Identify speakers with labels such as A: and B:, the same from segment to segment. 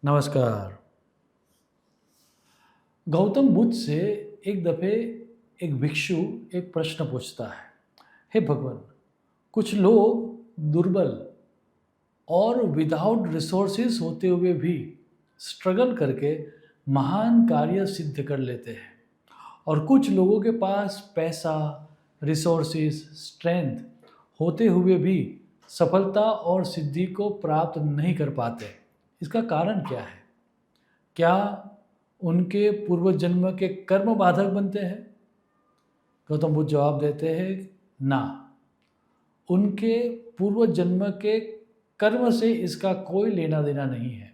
A: नमस्कार। गौतम बुद्ध से एक दफ़े एक भिक्षु एक प्रश्न पूछता है, हे भगवान, कुछ लोग दुर्बल और विदाउट रिसोर्सेज होते हुए भी स्ट्रगल करके महान कार्य सिद्ध कर लेते हैं और कुछ लोगों के पास पैसा, रिसोर्सेज, स्ट्रेंथ होते हुए भी सफलता और सिद्धि को प्राप्त नहीं कर पाते। इसका कारण क्या है? क्या उनके पूर्व जन्म के कर्म बाधक बनते हैं? गौतम बुद्ध जवाब देते हैं, ना, उनके पूर्व जन्म के कर्म से इसका कोई लेना देना नहीं है।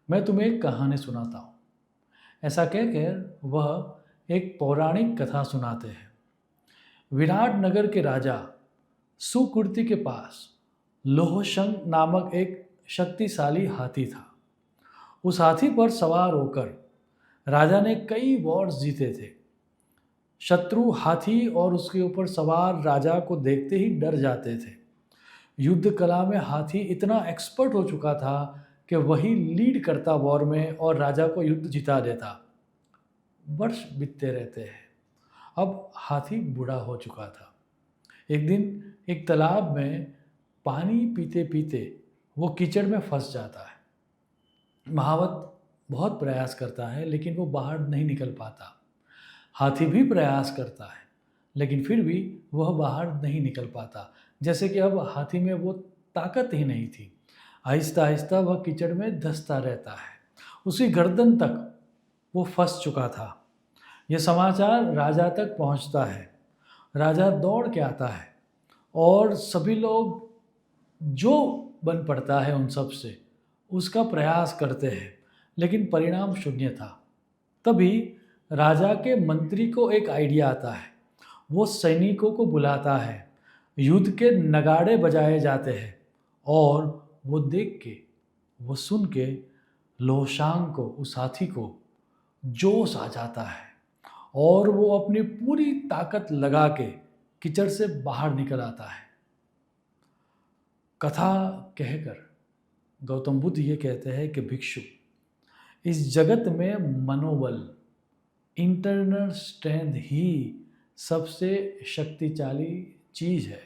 A: मैं तुम्हें एक कहानी सुनाता हूँ। ऐसा कहकर वह एक पौराणिक कथा सुनाते हैं। विराट नगर के राजा सुकृति के पास लोहशंग नामक एक शक्तिशाली हाथी था। उस हाथी पर सवार होकर राजा ने कई वॉर्स जीते थे। शत्रु हाथी और उसके ऊपर सवार राजा को देखते ही डर जाते थे। युद्ध कला में हाथी इतना एक्सपर्ट हो चुका था कि वही लीड करता वॉर में और राजा को युद्ध जिता देता। वर्ष बीतते रहते हैं। अब हाथी बूढ़ा हो चुका था। एक दिन एक तालाब में पानी पीते पीते वो कीचड़ में फंस जाता है। महावत बहुत प्रयास करता है लेकिन वो बाहर नहीं निकल पाता। हाथी भी प्रयास करता है लेकिन फिर भी वह बाहर नहीं निकल पाता। जैसे कि अब हाथी में वो ताकत ही नहीं थी। आहिस्ता आहिस्ता वह कीचड़ में धंसता रहता है। उसकी गर्दन तक वो फंस चुका था। यह समाचार राजा तक पहुंचता है। राजा दौड़ के आता है और सभी लोग जो बन पड़ता है उन सब से उसका प्रयास करते हैं लेकिन परिणाम शून्य था। तभी राजा के मंत्री को एक आइडिया आता है। वो सैनिकों को बुलाता है। युद्ध के नगाड़े बजाए जाते हैं और वो देख के, वो सुन के लोशांग को, उस हाथी को जोश आ जाता है और वो अपनी पूरी ताकत लगा के कीचड़ से बाहर निकल आता है। कथा कहकर गौतम बुद्ध ये कहते हैं कि भिक्षु, इस जगत में मनोबल, इंटरनल स्ट्रेंथ ही सबसे शक्तिशाली चीज़ है।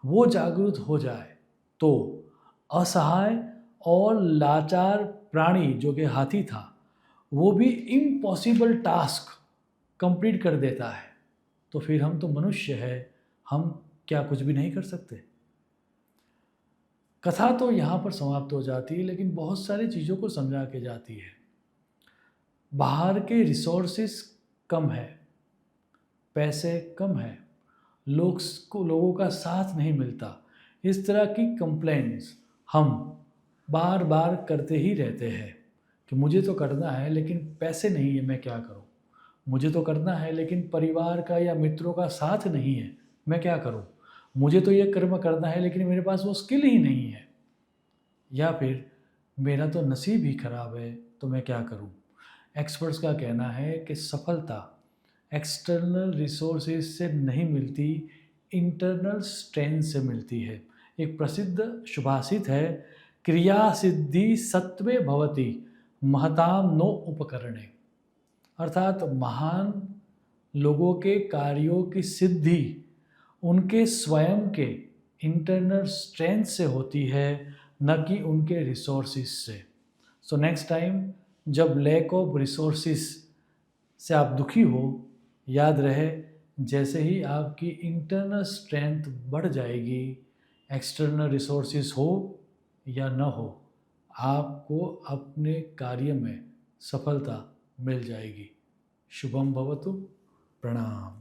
A: वो जागरूक हो जाए तो असहाय और लाचार प्राणी जो कि हाथी था वो भी इम्पॉसिबल टास्क कंप्लीट कर देता है। तो फिर हम तो मनुष्य है, हम क्या कुछ भी नहीं कर सकते? कथा तो यहाँ पर समाप्त हो जाती है लेकिन बहुत सारी चीज़ों को समझा के जाती है। बाहर के रिसोर्सेस कम है, पैसे कम है, लोगों का साथ नहीं मिलता। इस तरह की कंप्लेंट्स हम बार बार करते ही रहते हैं कि मुझे तो करना है लेकिन पैसे नहीं है, मैं क्या करूं? मुझे तो करना है लेकिन परिवार का या मित्रों का साथ नहीं है, मैं क्या करूं? मुझे तो ये कर्म करना है लेकिन मेरे पास वो स्किल ही नहीं है, या फिर मेरा तो नसीब ही खराब है, तो मैं क्या करूं? एक्सपर्ट्स का कहना है कि सफलता एक्सटर्नल रिसोर्सेज से नहीं मिलती, इंटरनल स्ट्रेंथ से मिलती है। एक प्रसिद्ध सुभाषित है, क्रिया सिद्धि सत्वे भवति महताम नो उपकरणे। अर्थात महान लोगों के कार्यों की सिद्धि उनके स्वयं के इंटरनल स्ट्रेंथ से होती है, न कि उनके रिसोर्सेज से। सो नेक्स्ट टाइम जब लैक ऑफ रिसोर्सेज से आप दुखी हो, याद रहे जैसे ही आपकी इंटरनल स्ट्रेंथ बढ़ जाएगी, एक्सटर्नल रिसोर्सेज हो या न हो, आपको अपने कार्य में सफलता मिल जाएगी। शुभम भवतु। प्रणाम।